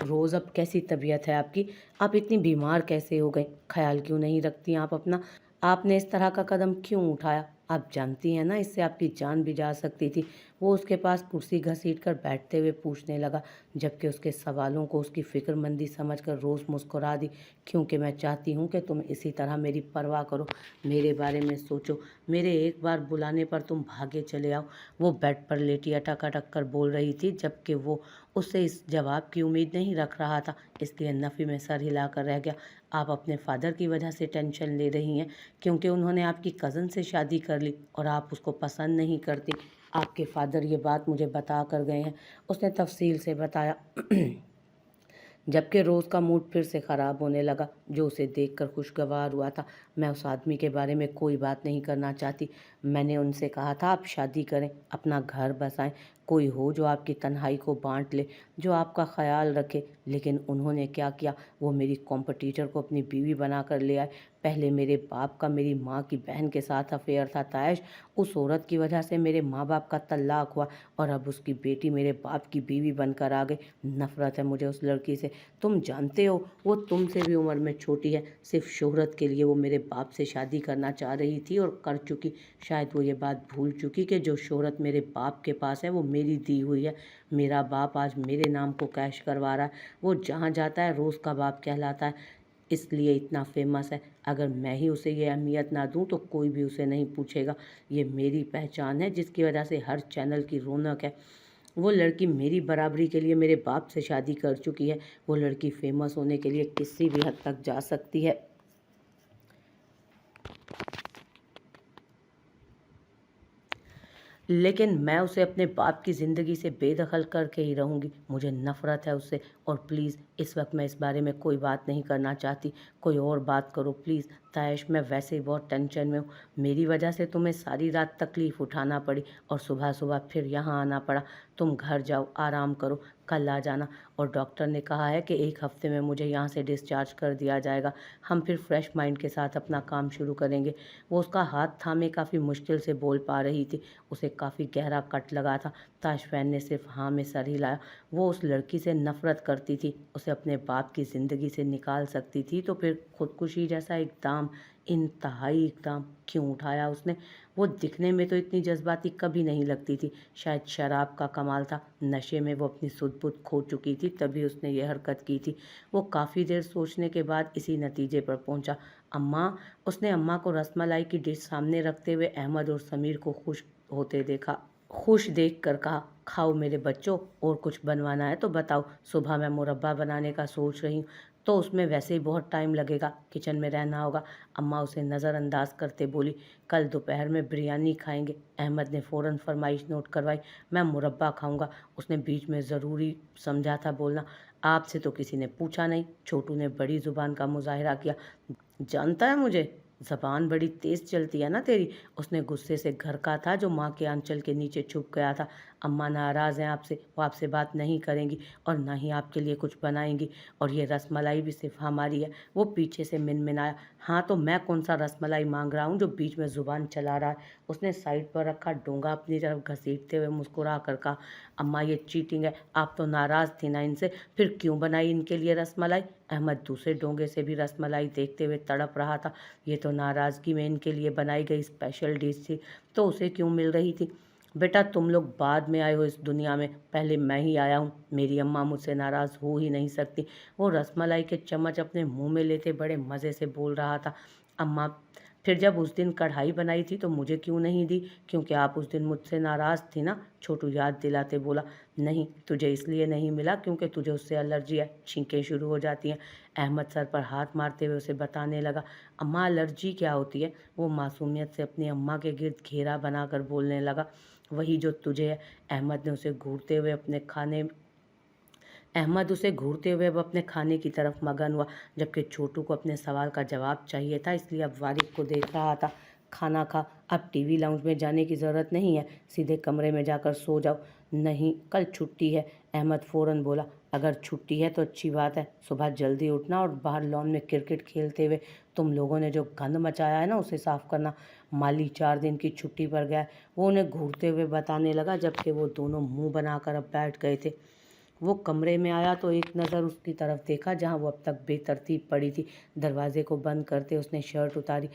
रोज़ अब कैसी तबीयत है आपकी? आप इतनी बीमार कैसे हो गईं? ख़्याल क्यों नहीं रखती आप अपना? आपने इस तरह का कदम क्यों उठाया? आप जानती हैं ना इससे आपकी जान भी जा सकती थी। वो उसके पास कुर्सी घसीट कर बैठते हुए पूछने लगा, जबकि उसके सवालों को उसकी फ़िक्रमंदी समझकर रोज़ मुस्कुरा दी। क्योंकि मैं चाहती हूँ कि तुम इसी तरह मेरी परवाह करो, मेरे बारे में सोचो, मेरे एक बार बुलाने पर तुम भागे चले आओ। वो बेड पर लेटी अटक अटक कर बोल रही थी, जबकि वो उससे इस जवाब की उम्मीद नहीं रख रहा था, इसलिए नफ़ी में सर हिलाकर रह गया। आप अपने फादर की वजह से टेंशन ले रही हैं, क्योंकि उन्होंने आपकी कज़न से शादी कर ली और आप उसको पसंद नहीं करती। आपके फादर ये बात मुझे बता कर गए हैं, उसने तफसील से बताया। जबकि रोज़ का मूड फिर से ख़राब होने लगा, जो उसे देखकर खुशगवार हुआ था। मैं उस आदमी के बारे में कोई बात नहीं करना चाहती। मैंने उनसे कहा था आप शादी करें, अपना घर बसाएं, कोई हो जो आपकी तन्हाई को बांट ले, जो आपका ख्याल रखे। लेकिन उन्होंने क्या किया, वो मेरी कॉम्पिटिटर को अपनी बीवी बना कर ले आए। पहले मेरे बाप का मेरी माँ की बहन के साथ अफेयर था तायश, उस औरत की वजह से मेरे माँ बाप का तलाक हुआ और अब उसकी बेटी मेरे बाप की बीवी बनकर आ गई। नफ़रत है मुझे उस लड़की से। तुम जानते हो वो तुमसे भी उम्र में छोटी है। सिर्फ शोहरत के लिए वो मेरे बाप से शादी करना चाह रही थी और कर चुकी। शायद वो ये बात भूल चुकी कि जो शोहरत मेरे बाप के पास है वो मेरी दी हुई है। मेरा बाप आज मेरे नाम को कैश करवा रहा है। वो जहाँ जाता है रोज़ का बाप कहलाता है, इसलिए इतना फेमस है। अगर मैं ही उसे ये अहमियत ना दूं तो कोई भी उसे नहीं पूछेगा। ये मेरी पहचान है जिसकी वजह से हर चैनल की रौनक है। वो लड़की मेरी बराबरी के लिए मेरे बाप से शादी कर चुकी है। वो लड़की फेमस होने के लिए किसी भी हद तक जा सकती है, लेकिन मैं उसे अपने बाप की ज़िंदगी से बेदखल करके ही रहूँगी। मुझे नफ़रत है उससे। और प्लीज़ इस वक्त मैं इस बारे में कोई बात नहीं करना चाहती। कोई और बात करो प्लीज़। तायश, मैं वैसे ही बहुत टेंशन में हूँ। मेरी वजह से तुम्हें सारी रात तकलीफ़ उठाना पड़ी और सुबह सुबह फिर यहाँ आना पड़ा। तुम घर जाओ, आराम करो, कल आ जाना। और डॉक्टर ने कहा है कि 1 हफ्ते में मुझे यहाँ से डिस्चार्ज कर दिया जाएगा। हम फिर फ्रेश माइंड के साथ अपना काम शुरू करेंगे। वो उसका हाथ थामे काफ़ी मुश्किल से बोल पा रही थी। उसे काफ़ी गहरा कट लगा था। ताशफैन ने सिर्फ हाँ में सर हिलाया। वो उस लड़की से नफ़रत करती थी। उसे अपने बाप की ज़िंदगी से निकाल सकती थी तो फिर खुदकुशी जैसा इक़दाम, इंतहाई इक़दाम क्यों उठाया उसने? वो दिखने में तो इतनी जज्बाती कभी नहीं लगती थी। शायद शराब का कमाल था। नशे में वो अपनी सुध-बुध खो चुकी थी, तभी उसने ये हरकत की थी। वो काफ़ी देर सोचने के बाद इसी नतीजे पर पहुंचा। अम्मा, उसने अम्मा को रसमलाई की डिश सामने रखते हुए अहमद और समीर को खुश देख कर कहा, खाओ मेरे बच्चों, और कुछ बनवाना है तो बताओ। सुबह मैं मुरब्बा बनाने का सोच रही हूँ, तो उसमें वैसे ही बहुत टाइम लगेगा, किचन में रहना होगा। अम्मा उसे नज़रअंदाज करते बोली, कल दोपहर में बिरयानी खाएंगे। अहमद ने फ़ौरन फरमाइश नोट करवाई, मैं मुरब्बा खाऊंगा। उसने बीच में ज़रूरी समझा था बोलना, आपसे तो किसी ने पूछा नहीं। छोटू ने बड़ी ज़ुबान का मुजाहिरा किया, जानता है मुझे, ज़बान बड़ी तेज़ चलती है ना तेरी। उसने गुस्से से घर का था जो माँ के आंचल के नीचे छुप गया था। अम्मा नाराज़ हैं आपसे, वो आपसे बात नहीं करेंगी और ना ही आपके लिए कुछ बनाएंगी। और ये रसमलाई भी सिर्फ हमारी है। वो पीछे से मिनमिनाया, हाँ तो मैं कौन सा रसमलाई मांग रहा हूँ जो बीच में ज़ुबान चला रहा है। उसने साइड पर रखा डोंगा अपनी तरफ घसीटते हुए मुस्कुरा कर कहा, अम्मा ये चीटिंग है। आप तो नाराज़ थी ना इनसे, फिर क्यों बनाई इनके लिए रसमलाई? अहमद दूसरे डोंगे से भी रसमलाई देखते हुए तड़प रहा था। ये तो नाराज़गी में इनके लिए बनाई गई स्पेशल डिश थी, तो उसे क्यों मिल रही थी? बेटा तुम लोग बाद में आए हो इस दुनिया में, पहले मैं ही आया हूँ। मेरी अम्मा मुझसे नाराज़ हो ही नहीं सकती। वो रसमलाई के चम्मच अपने मुंह में लेते बड़े मज़े से बोल रहा था, अम्मा फिर जब उस दिन कढ़ाई बनाई थी तो मुझे क्यों नहीं दी? क्योंकि आप उस दिन मुझसे नाराज़ थी ना? छोटू याद दिलाते बोला, नहीं तुझे इसलिए नहीं मिला क्योंकि तुझे उससे एलर्जी है, छींकें शुरू हो जाती हैं। अहमद सर पर हाथ मारते हुए उसे बताने लगा, अम्मा एलर्जी क्या होती है? वो मासूमियत से अपनी अम्मा के गिर्द घेरा बनाकर बोलने लगा, वही जो तुझे है। अहमद उसे घूरते हुए अब अपने खाने की तरफ मगन हुआ, जबकि छोटू को अपने सवाल का जवाब चाहिए था, इसलिए अब वारिक को देख रहा था। खाना खा, अब टीवी लाउंज में जाने की ज़रूरत नहीं है, सीधे कमरे में जाकर सो जाओ। नहीं कल छुट्टी है, अहमद फ़ौरन बोला। अगर छुट्टी है तो अच्छी बात है, सुबह जल्दी उठना और बाहर लॉन में क्रिकेट खेलते हुए तुम लोगों ने जो गंद मचाया है ना उसे साफ़ करना। माली 4 दिन की छुट्टी पर गया है, वो उन्हें घूरते हुए बताने लगा, जबकि वो दोनों मुंह बनाकर अब बैठ गए थे। वो कमरे में आया तो एक नज़र उसकी तरफ देखा जहाँ वो अब तक बेतरतीब पड़ी थी। दरवाजे को बंद करते उसने शर्ट उतारी।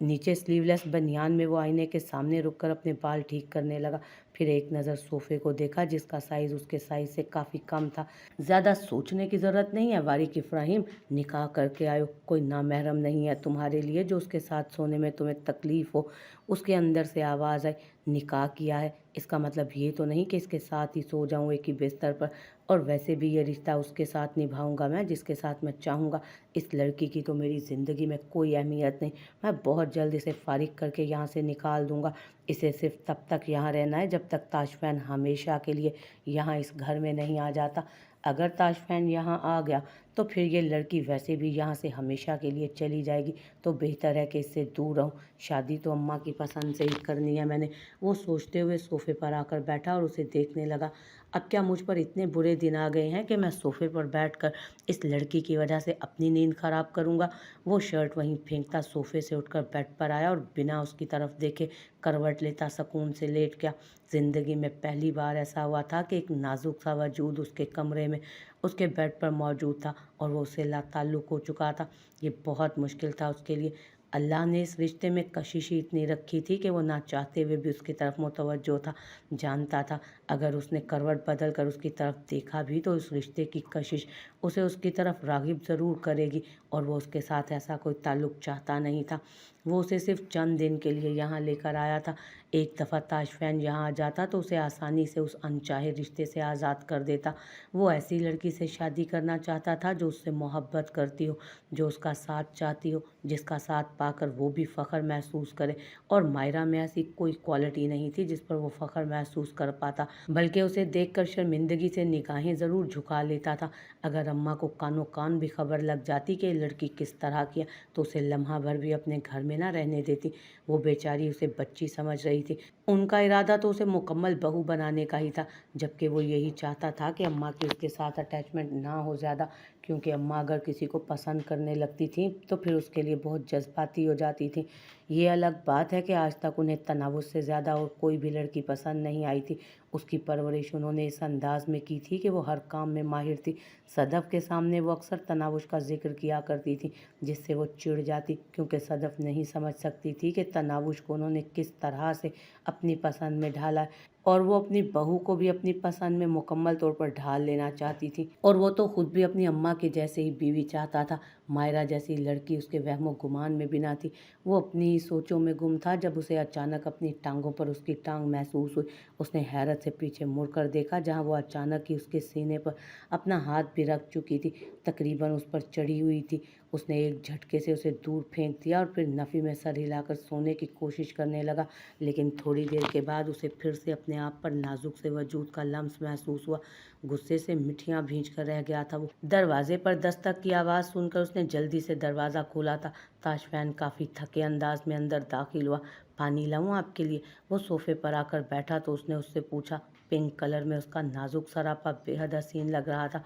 नीचे स्लीवलेस बनियान में वो आईने के सामने रुककर अपने बाल ठीक करने लगा। फिर एक नज़र सोफ़े को देखा जिसका साइज़ उसके साइज़ से काफ़ी कम था। ज़्यादा सोचने की ज़रूरत नहीं है वारिक इब्राहिम, निकाह करके आयो, कोई नामहरम नहीं है तुम्हारे लिए जो उसके साथ सोने में तुम्हें तकलीफ़ हो। उसके अंदर से आवाज़ आई, निकाह किया है इसका मतलब ये तो नहीं कि इसके साथ ही सो जाऊँ एक ही बिस्तर पर, और वैसे भी ये रिश्ता उसके साथ निभाऊंगा मैं जिसके साथ मैं चाहूँगा। इस लड़की की तो मेरी ज़िंदगी में कोई अहमियत नहीं। मैं बहुत जल्द इसे फारिग करके यहाँ से निकाल दूँगा। इसे सिर्फ तब तक यहाँ रहना है जब तक ताशफैन हमेशा के लिए यहाँ इस घर में नहीं आ जाता। अगर ताशफैन यहाँ आ गया तो फिर ये लड़की वैसे भी यहाँ से हमेशा के लिए चली जाएगी, तो बेहतर है कि इससे दूर रहूँ। शादी तो अम्मा की पसंद से ही करनी है मैंने। वो सोचते हुए सोफ़े पर आकर बैठा और उसे देखने लगा। अब क्या मुझ पर इतने बुरे दिन आ गए हैं कि मैं सोफ़े पर बैठकर इस लड़की की वजह से अपनी नींद खराब करूँगा। वो शर्ट वहीं फेंकता सोफ़े से उठकर बेड पर आया और बिना उसकी तरफ देखे करवट लेता सुकून से लेट गया। ज़िंदगी में पहली बार ऐसा हुआ था कि एक नाजुक सा वजूद उसके कमरे में, उसके बेड पर मौजूद था और वो उससे लाताल्लुक़ हो चुका था। ये बहुत मुश्किल था उसके लिए। अल्लाह ने इस रिश्ते में कशिश ही इतनी रखी थी कि वो ना चाहते हुए भी उसकी तरफ मुतवज्जो था। जानता था अगर उसने करवट बदल कर उसकी तरफ देखा भी तो उस रिश्ते की कशिश उसे उसकी तरफ राग़िब ज़रूर करेगी, और वो उसके साथ ऐसा कोई ताल्लुक़ चाहता नहीं था। वो उसे सिर्फ चंद दिन के लिए यहाँ लेकर आया था। एक दफ़ा ताशफैन यहाँ आ जाता तो उसे आसानी से उस अनचाहे रिश्ते से आज़ाद कर देता। वो ऐसी लड़की से शादी करना चाहता था जो उससे मोहब्बत करती हो, जो उसका साथ चाहती हो, जिसका साथ पाकर वो भी फ़ख्र महसूस करे। और मायरा में ऐसी कोई क्वालिटी नहीं थी जिस पर वो फ़ख्र महसूस कर पाता, बल्कि उसे देखकर शर्मिंदगी से निगाहें ज़रूर झुका लेता था। अगर अम्मा को कानो कान भी खबर लग जाती कि ये लड़की किस तरह की है तो उसे लम्हा भर भी अपने घर में ना रहने देती। वो बेचारी उसे बच्ची समझ रही थी। उनका इरादा तो उसे मुकम्मल बहू बनाने का ही था, जबकि वो यही चाहता था कि अम्मा की उसके साथ अटैचमेंट ना हो ज़्यादा, क्योंकि अम्मा अगर किसी को पसंद करने लगती थी तो फिर उसके लिए बहुत जज्बाती हो जाती थी। ये अलग बात है कि आज तक उन्हें तनावुस से ज़्यादा और कोई भी लड़की पसंद नहीं आई थी। उसकी परवरिश उन्होंने इस अंदाज में की थी कि वो हर काम में माहिर थी। सदफ़ के सामने वो अक्सर तनावुश का जिक्र किया करती थी, जिससे वो चिढ़ जाती, क्योंकि सदफ़ नहीं समझ सकती थी कि तनावुश को उन्होंने किस तरह से अपनी पसंद में ढाला है, और वो अपनी बहू को भी अपनी पसंद में मुकम्मल तौर पर ढाल लेना चाहती थी। और वो तो खुद भी अपनी अम्मा के जैसे ही बीवी चाहता था। मायरा जैसी लड़की उसके वहमो गुमान में भी ना थी। वो अपनी ही सोचों में गुम था जब उसे अचानक अपनी टांगों पर उसकी टांग महसूस हुई। उसने हैरत से पीछे मुड़कर देखा जहाँ वो अचानक ही उसके सीने पर अपना हाथ भी रख चुकी थी, तकरीबन उस पर चढ़ी हुई थी। उसने एक झटके से उसे दूर फेंक दिया और फिर नफ़ी में सर हिलाकर सोने की कोशिश करने लगा, लेकिन थोड़ी देर के बाद उसे फिर से अपने आप पर नाजुक से वजूद का लम्स महसूस हुआ। गुस्से से मिठियाँ भींच कर रह गया था वो। दरवाजे पर दस्तक की आवाज़ सुनकर उसने जल्दी से दरवाज़ा खोला था। ताशफैन काफ़ी थके अंदाज में अंदर दाखिल हुआ। पानी लाऊं आपके लिए? वो सोफ़े पर आकर बैठा तो उसने उससे पूछा। पिंक कलर में उसका नाजुक सरापा बेहद हसीन लग रहा था,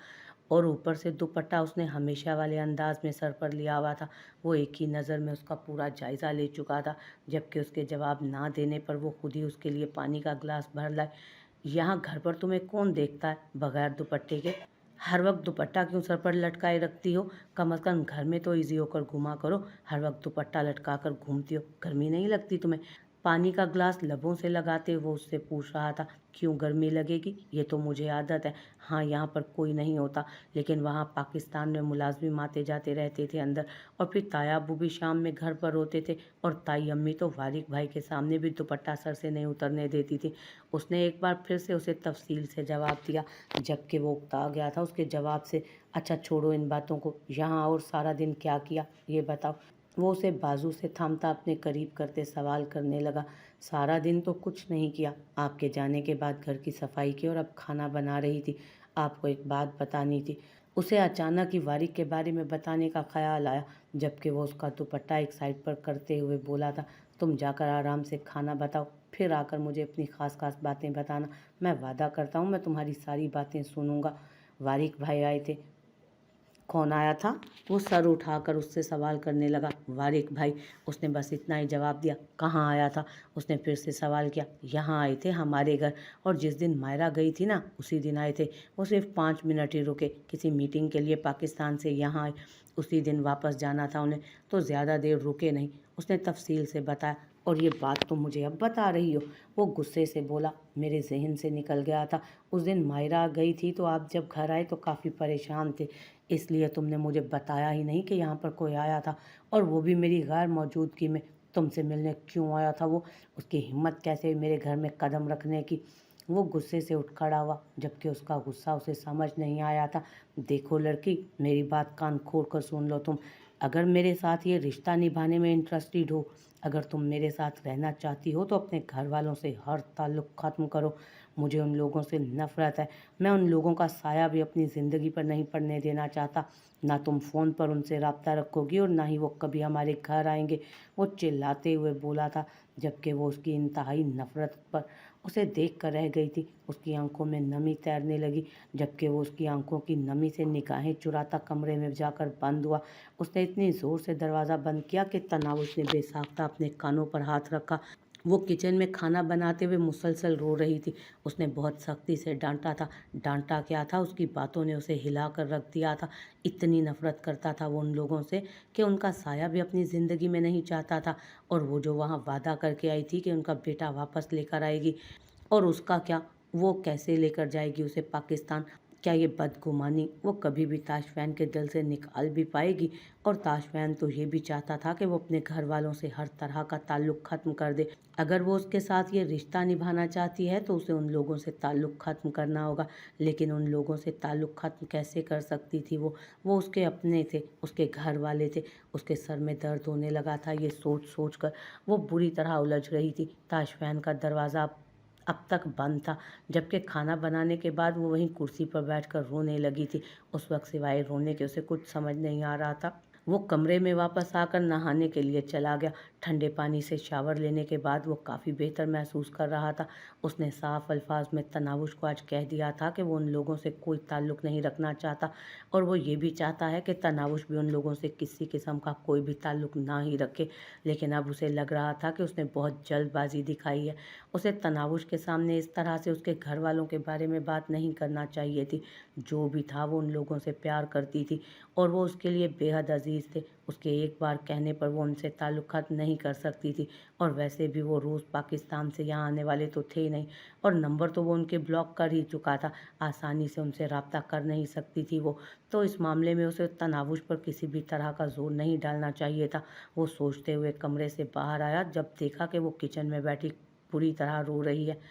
और ऊपर से दुपट्टा उसने हमेशा वाले अंदाज में सर पर लिया हुआ था। वो एक ही नज़र में उसका पूरा जायज़ा ले चुका था, जबकि उसके जवाब ना देने पर वो खुद ही उसके लिए पानी का गिलास भर लाए। यहाँ घर पर तुम्हें कौन देखता है बगैर दुपट्टे के? हर वक्त दुपट्टा क्यों सर पर लटकाए रखती हो? कम अज़ कम घर में तो इजी होकर घूमा करो। हर वक्त दुपट्टा लटका कर घूमती हो, गर्मी नहीं लगती तुम्हें? पानी का ग्लास लबों से लगाते वो उससे पूछ रहा था। क्यों गर्मी लगेगी, ये तो मुझे आदत है। हाँ, यहाँ पर कोई नहीं होता, लेकिन वहाँ पाकिस्तान में मुलाजिम आते जाते रहते थे अंदर, और फिर ताया अब्बू भी शाम में घर पर होते थे, और ताई अम्मी तो वारिक भाई के सामने भी दुपट्टा सर से नहीं उतरने देती थी। उसने एक बार फिर से उसे तफसील से जवाब दिया, जबकि वो उकता गया था उसके जवाब से। अच्छा छोड़ो इन बातों को, यहाँ और सारा दिन क्या किया ये बताओ? वो उसे बाजू से थामता अपने करीब करते सवाल करने लगा। सारा दिन तो कुछ नहीं किया, आपके जाने के बाद घर की सफाई की और अब खाना बना रही थी। आपको एक बात बतानी थी। उसे अचानक ही वारिक के बारे में बताने का ख्याल आया, जबकि वो उसका दुपट्टा एक साइड पर करते हुए बोला था। तुम जाकर आराम से खाना बताओ, फिर आकर मुझे अपनी ख़ास ख़ास बातें बताना। मैं वादा करता हूँ मैं तुम्हारी सारी बातें सुनूंगा। वारिक भाई आए थे। कौन आया था? वो सर उठाकर उससे सवाल करने लगा। वारिक भाई। उसने बस इतना ही जवाब दिया। कहाँ आया था? उसने फिर से सवाल किया। यहाँ आए थे हमारे घर, और जिस दिन मायरा गई थी ना उसी दिन आए थे। वो सिर्फ 5 मिनट ही रुके, किसी मीटिंग के लिए पाकिस्तान से यहाँ आए। उसी दिन वापस जाना था उन्हें, तो ज़्यादा देर रुके नहीं। उसने तफसील से बताया। और ये बात तुम मुझे अब बता रही हो? वो गुस्से से बोला। मेरे जहन से निकल गया था। उस दिन मायरा गई थी तो आप जब घर आए तो काफ़ी परेशान थे, इसलिए तुमने मुझे बताया ही नहीं कि यहाँ पर कोई आया था, और वो भी मेरी गैर मौजूदगी में। तुमसे मिलने क्यों आया था वो? उसकी हिम्मत कैसे हुई मेरे घर में कदम रखने की? वो गुस्से से उठ खड़ा हुआ, जबकि उसका गुस्सा उसे समझ नहीं आया था। देखो लड़की, मेरी बात कान खोल कर सुन लो तुम। अगर मेरे साथ ये रिश्ता निभाने में इंटरेस्टेड हो, अगर तुम मेरे साथ रहना चाहती हो, तो अपने घर वालों से हर ताल्लुक़ ख़त्म करो। मुझे उन लोगों से नफ़रत है। मैं उन लोगों का साया भी अपनी ज़िंदगी पर नहीं पड़ने देना चाहता। ना तुम फ़ोन पर उनसे रब्ता रखोगी, और ना ही वो कभी हमारे घर आएंगे। वो चिल्लाते हुए बोला था, जबकि वो उसकी इंतहाई नफ़रत पर उसे देख कर रह गई थी। उसकी आंखों में नमी तैरने लगी, जबकि वो उसकी आंखों की नमी से निगाहें चुराता कमरे में जाकर बंद हुआ। उसने इतनी ज़ोर से दरवाज़ा बंद किया कि तनाउश ने बेसाख्ता अपने कानों पर हाथ रखा। वो किचन में खाना बनाते हुए मुसलसल रो रही थी। उसने बहुत सख्ती से डांटा था। डांटा क्या था, उसकी बातों ने उसे हिला कर रख दिया था। इतनी नफरत करता था वो उन लोगों से कि उनका साया भी अपनी ज़िंदगी में नहीं चाहता था। और वो जो वहाँ वादा करके आई थी कि उनका बेटा वापस लेकर आएगी, और उसका क्या, वो कैसे लेकर जाएगी उसे पाकिस्तान? क्या ये बदगुमानी वो कभी भी ताशफैन के दिल से निकाल भी पाएगी? और ताशफैन तो ये भी चाहता था कि वो अपने घर वालों से हर तरह का ताल्लुक़ ख़त्म कर दे। अगर वो उसके साथ ये रिश्ता निभाना चाहती है तो उसे उन लोगों से ताल्लुक़ ख़त्म करना होगा। लेकिन उन लोगों से ताल्लुक़ ख़त्म कैसे कर सकती थी वो? वो उसके अपने थे, उसके घर वाले थे। उसके सर में दर्द होने लगा था ये सोच सोच कर। वो बुरी तरह उलझ रही थी। ताशफैन का दरवाज़ा अब तक बंद था, जबकि खाना बनाने के बाद वो वहीं कुर्सी पर बैठकर रोने लगी थी। उस वक्त सिवाय रोने के उसे कुछ समझ नहीं आ रहा था। वो कमरे में वापस आकर नहाने के लिए चला गया। ठंडे पानी से शावर लेने के बाद वो काफ़ी बेहतर महसूस कर रहा था। उसने साफ अल्फाज में तनावुश को आज कह दिया था कि वो उन लोगों से कोई ताल्लुक़ नहीं रखना चाहता, और वो ये भी चाहता है कि तनावुश भी उन लोगों से किसी किस्म का कोई भी ताल्लुक़ ना ही रखे। लेकिन अब उसे लग रहा था कि उसने बहुत जल्दबाजी दिखाई है। उसे तनावुश के सामने इस तरह से उसके घर वालों के बारे में बात नहीं करना चाहिए थी। जो भी था, वो उन लोगों से प्यार करती थी, और वो उसके लिए बेहद अजीज़ थे। उसके एक बार कहने पर वो उनसे ताल्लुक़ ख़त्म नहीं कर सकती थी, और वैसे भी वो रोज़ पाकिस्तान से यहाँ आने वाले तो थे ही नहीं, और नंबर तो वो उनके ब्लॉक कर ही चुका था। आसानी से उनसे रब्ता कर नहीं सकती थी वो। तो इस मामले में उसे तनावुश पर किसी भी तरह का जोर नहीं डालना चाहिए था। वो सोचते हुए कमरे से बाहर आया, जब देखा कि वो किचन में बैठी पूरी तरह रो रही है।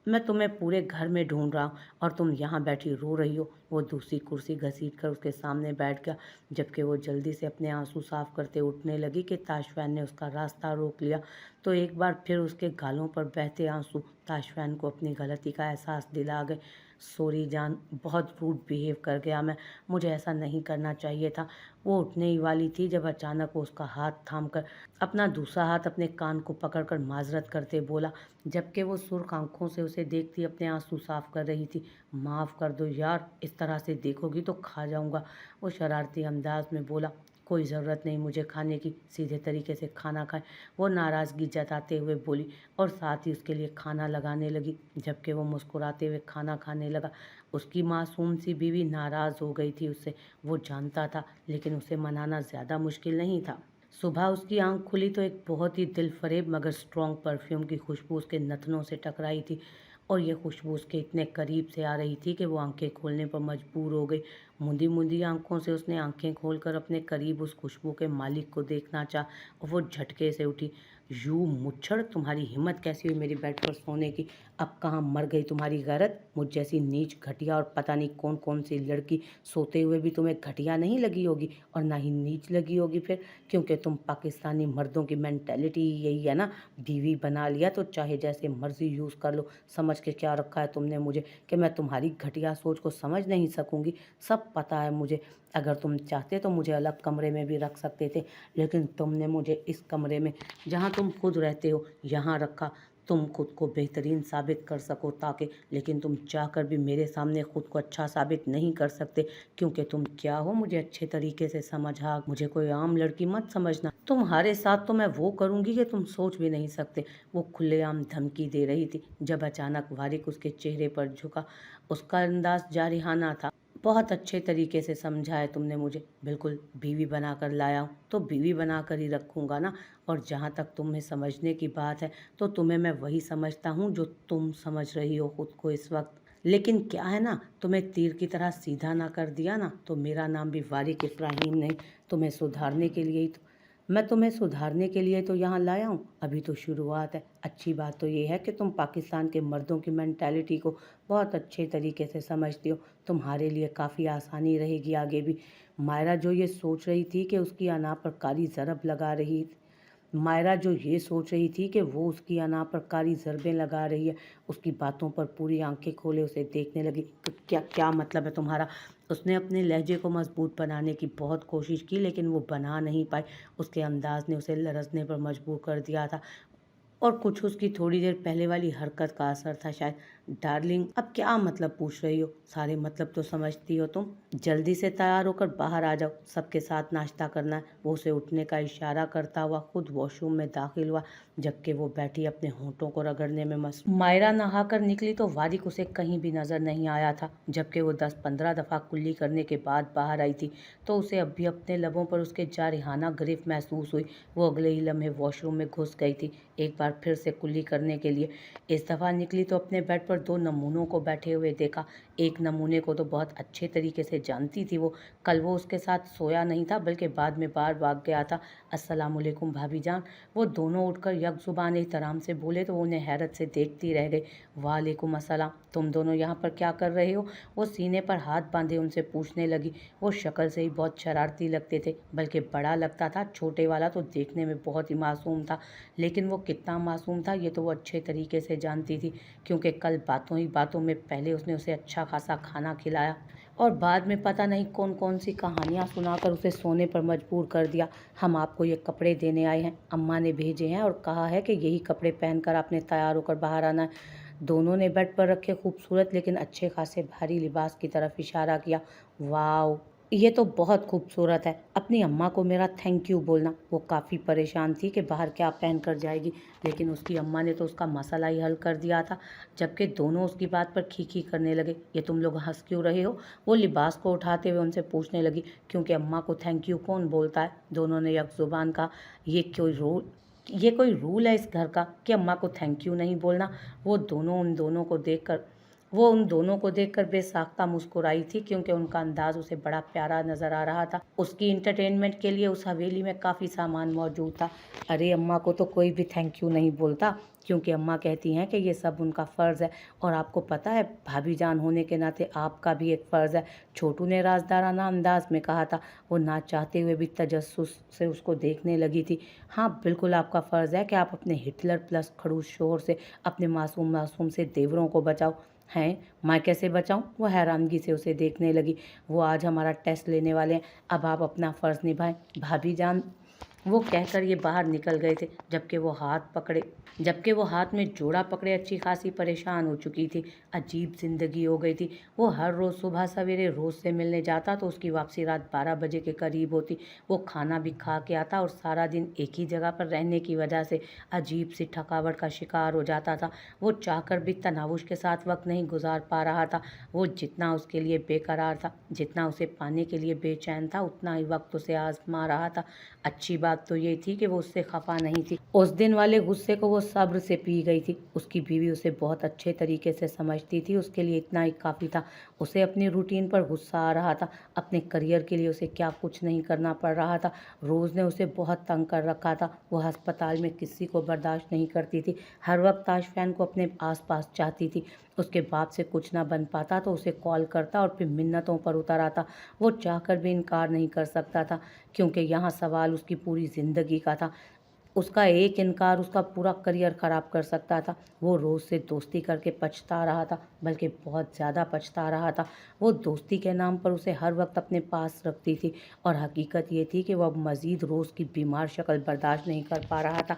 मैं तुम्हें पूरे घर में ढूंढ रहा हूँ, और तुम यहाँ बैठी रो रही हो। वो दूसरी कुर्सी घसीट कर उसके सामने बैठ गया, जबकि वो जल्दी से अपने आंसू साफ करते उठने लगी कि ताशफैन ने उसका रास्ता रोक लिया। तो एक बार फिर उसके गालों पर बहते आंसू ताशफैन को अपनी गलती का एहसास दिला गए। सॉरी जान, बहुत रूड बिहेव कर गया मैं, मुझे ऐसा नहीं करना चाहिए था। वो उठने ही वाली थी जब अचानक वो उसका हाथ थामकर अपना दूसरा हाथ अपने कान को पकड़कर माजरत करते बोला, जबकि वो सुर्ख आंखों से उसे देखती अपने आंसू साफ कर रही थी। माफ़ कर दो यार, इस तरह से देखोगी तो खा जाऊंगा। वो शरारती अंदाज में बोला। कोई ज़रूरत नहीं मुझे खाने की, सीधे तरीके से खाना खाए। वो नाराज़गी जताते हुए बोली, और साथ ही उसके लिए खाना लगाने लगी, जबकि वो मुस्कुराते हुए खाना खाने लगा। उसकी मासूम सी बीवी नाराज़ हो गई थी उससे, वो जानता था, लेकिन उसे मनाना ज़्यादा मुश्किल नहीं था। सुबह उसकी आंख खुली तो एक बहुत ही दिलफरेब मगर स्ट्रॉन्ग परफ्यूम की खुशबू उसके नथनों से टकराई थी, और ये खुशबू उसके इतने करीब से आ रही थी कि वो आंखें खोलने पर मजबूर हो गई। मुंदी मुंदी आंखों से उसने आंखें खोलकर अपने करीब उस खुशबू के मालिक को देखना चाहा, और वो झटके से उठी। यू मुच्छड़, तुम्हारी हिम्मत कैसी हुई मेरी बेड पर सोने की? अब कहाँ मर गई तुम्हारी गैरत? मुझ जैसी नीच घटिया और पता नहीं कौन कौन सी लड़की सोते हुए भी तुम्हें घटिया नहीं लगी होगी, और ना ही नीच लगी होगी फिर, क्योंकि तुम पाकिस्तानी मर्दों की मेंटेलिटी यही है ना, बीवी बना लिया तो चाहे जैसे मर्जी यूज़ कर लो। समझ के क्या रखा है तुमने मुझे कि मैं तुम्हारी घटिया सोच को समझ नहीं सकूंगी? सब पता है मुझे। अगर तुम चाहते तो मुझे अलग कमरे में भी रख सकते थे, लेकिन तुमने मुझे इस कमरे में, जहाँ तुम खुद रहते हो, यहाँ रखा। तुम खुद को बेहतरीन साबित कर सको ताकि, लेकिन तुम चाहकर भी मेरे सामने खुद को अच्छा साबित नहीं कर सकते, क्योंकि तुम क्या हो मुझे अच्छे तरीके से समझा। मुझे कोई आम लड़की मत समझना। तुम्हारे साथ तो मैं वो करूंगी कि तुम सोच भी नहीं सकते। वो खुलेआम धमकी दे रही थी जब अचानक वारिक उसके चेहरे पर झुका। उसका अंदाज जारिहाना था। बहुत अच्छे तरीके से समझा है तुमने मुझे। बिल्कुल बीवी बनाकर लाया हूँ तो बीवी बनाकर ही रखूंगा ना। और जहाँ तक तुम्हें समझने की बात है तो तुम्हें मैं वही समझता हूँ जो तुम समझ रही हो खुद को इस वक्त। लेकिन क्या है ना, तुम्हें तीर की तरह सीधा ना कर दिया ना तो मेरा नाम भी वारिक इब्राहिम नहीं। तुम्हें सुधारने के लिए ही तो मैं तुम्हें सुधारने के लिए तो यहाँ लाया हूँ। अभी तो शुरुआत है। अच्छी बात तो ये है कि तुम पाकिस्तान के मर्दों की मेंटालिटी को बहुत अच्छे तरीके से समझती हो। तुम्हारे लिए काफ़ी आसानी रहेगी आगे भी। मायरा जो ये सोच रही थी कि उसकी अना पर कारी ज़रब लगा रही मायरा जो ये सोच रही थी कि वो उसकी अना पर कारी ज़रबें लगा रही है, उसकी बातों पर पूरी आंखें खोले उसे देखने लगी। क्या क्या मतलब है तुम्हारा? उसने अपने लहजे को मजबूत बनाने की बहुत कोशिश की लेकिन वो बना नहीं पाई। उसके अंदाज ने उसे लरजने पर मजबूर कर दिया था। और कुछ उसकी थोड़ी देर पहले वाली हरकत का असर था शायद। डार्लिंग, अब क्या मतलब पूछ रही हो? सारे मतलब तो समझती हो तुम। जल्दी से तैयार होकर बाहर आ जाओ, सबके साथ नाश्ता करना है। वो उसे उठने का इशारा करता हुआ खुद वॉशरूम में दाखिल हुआ, जबकि वो बैठी अपने होंठों को रगड़ने में मस्त। मायरा नहाकर निकली तो वारिक उसे कहीं भी नजर नहीं आया था। जबकि वो 10-15 दफा कुल्ली करने के बाद बाहर आई थी तो उसे अब भी अपने लबों पर उसके जारिहाना गिरफ्त महसूस हुई। वो अगले ही लम्हे वॉशरूम में घुस गई थी, एक बार फिर से कुल्ली करने के लिए। इस दफ़ा निकली तो अपने बेड पर 2 नमूनों को बैठे हुए देखा। एक नमूने को तो बहुत अच्छे तरीके से जानती थी वो। कल वो उसके साथ सोया नहीं था बल्कि बाद में बाहर भाग गया था। अस्सलामुअलैकुम भाभी जान। वो दोनों उठकर यकजुबान एहतराम से बोले तो वो उन्हें हैरत से देखती रह गई। वालेकुम अस्सलाम। तुम दोनों यहाँ पर क्या कर रहे हो? वो सीने पर हाथ बांधे उनसे पूछने लगी। वो शक्ल से ही बहुत शरारती लगते थे, बल्कि बड़ा लगता था। छोटे वाला तो देखने में बहुत ही मासूम था, लेकिन वो कितना मासूम था ये तो वो अच्छे तरीके से जानती थी, क्योंकि कल बातों ही बातों में पहले उसने उसे अच्छा खासा खाना खिलाया और बाद में पता नहीं कौन कौन सी कहानियाँ सुनाकर उसे सोने पर मजबूर कर दिया। हम आपको ये कपड़े देने आए हैं, अम्मा ने भेजे हैं और कहा है कि यही कपड़े पहनकर आपने तैयार होकर बाहर आना है। दोनों ने बेड पर रखे खूबसूरत लेकिन अच्छे खासे भारी लिबास की तरफ इशारा किया। वाह, ये तो बहुत खूबसूरत है। अपनी अम्मा को मेरा थैंक यू बोलना। वो काफ़ी परेशान थी कि बाहर क्या पहन कर जाएगी, लेकिन उसकी अम्मा ने तो उसका मसला ही हल कर दिया था। जबकि दोनों उसकी बात पर खीखी करने लगे। ये तुम लोग हंस क्यों रहे हो? वो लिबास को उठाते हुए उनसे पूछने लगी। क्योंकि अम्मा को थैंक यू कौन बोलता है? दोनों ने यकजुबान कहा। ये कोई रूल है इस घर का कि अम्मा को थैंक यू नहीं बोलना? वो उन दोनों को देखकर बेसाख्ता मुस्कुराई थी, क्योंकि उनका अंदाज उसे बड़ा प्यारा नजर आ रहा था। उसकी इंटरटेनमेंट के लिए उस हवेली में काफ़ी सामान मौजूद था। अरे अम्मा को तो कोई भी थैंक यू नहीं बोलता, क्योंकि अम्मा कहती हैं कि ये सब उनका फ़र्ज़ है। और आपको पता है, भाभी जान होने के नाते आपका भी एक फ़र्ज़ है, छोटू ने राजदाराना अंदाज में कहा था। वो ना चाहते हुए भी तजस्सुस से उसको देखने लगी थी। हाँ बिल्कुल, आपका फ़र्ज़ है कि आप अपने हिटलर प्लस खड़ूस शोहर से, अपने मासूम मासूम से देवरों को बचाओ। हैं, मैं कैसे बचाऊं? वो हैरानगी से उसे देखने लगी। वो आज हमारा टेस्ट लेने वाले हैं, अब आप अपना फ़र्ज़ निभाएं भाभी जान। वो कहकर ये बाहर निकल गए थे, जबकि वो हाथ में जोड़ा पकड़े अच्छी खासी परेशान हो चुकी थी। अजीब ज़िंदगी हो गई थी। वो हर रोज़ सुबह सवेरे रोज़ से मिलने जाता तो उसकी वापसी रात 12 बजे के करीब होती। वो खाना भी खा के आता और सारा दिन एक ही जगह पर रहने की वजह से अजीब सी थकावट का शिकार हो जाता था। वो चाहकर भी तनावुश के साथ वक्त नहीं गुजार पा रहा था। वो जितना उसके लिए बेकरार था, जितना उसे पाने के लिए बेचैन था, उतना ही वक्त उसे आजमा रहा था। अच्छी बात तो ये थी कि वो उससे खफा नहीं थी। उस दिन वाले गुस्से को वो सब्र से पी गई थी। उसकी बीवी उसे बहुत अच्छे तरीके से समझती थी, उसके लिए इतना ही काफ़ी था। उसे अपनी रूटीन पर गुस्सा आ रहा था। अपने करियर के लिए उसे क्या कुछ नहीं करना पड़ रहा था। रोज़ ने उसे बहुत तंग कर रखा था। वो अस्पताल में किसी को बर्दाश्त नहीं करती थी। हर वक्त आशफैन को अपने आसपास चाहती थी। उसके बाप से कुछ ना बन पाता तो उसे कॉल करता और फिर मिन्नतों पर उतर आता। वो चाहकर भी इनकार नहीं कर सकता था, क्योंकि यहाँ सवाल उसकी पूरी ज़िंदगी का था। उसका एक इनकार उसका पूरा करियर ख़राब कर सकता था। वो रोज़ से दोस्ती करके पछता रहा था, बल्कि बहुत ज़्यादा पछता रहा था। वो दोस्ती के नाम पर उसे हर वक्त अपने पास रखती थी, और हकीकत ये थी कि वह अब मज़ीद रोज़ की बीमार शक्ल बर्दाश्त नहीं कर पा रहा था।